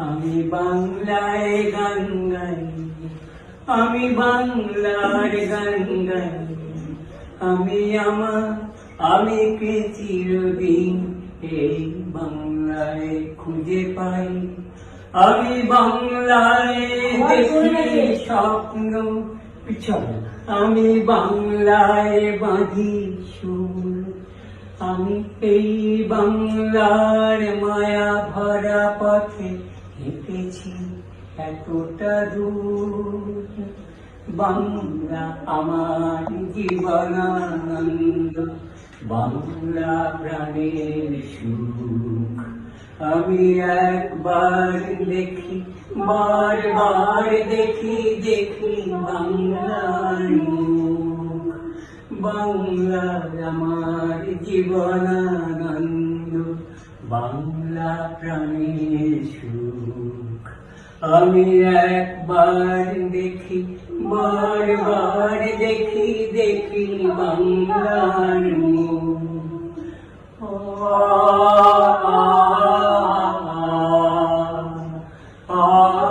আমি বাংলায় গান গাই, আমি বাংলার গান গাই, আমি কে চিরদিন এই বাংলায় খুঁজে পাই। আমি বাংলায় দেখি স্বপ্ন, আমি বাংলায় বাঁধি সুর, আমি এই বাংলার মায়া ভরা পথে হেঁটেছি এতটা দূর। বাংলা আমার জীবনানন্দ, বাংলা প্রাণের সুখ। আমি একবার দেখি, বারবার দেখি, দেখি বাংলার মুখ। বাংলা আমার জীবনানন্দ, বাংলা প্রাণের সুখ। আমি একবার দেখি, বারবার দেখি, দেখি বাংলার মুখ। আ আ আ আ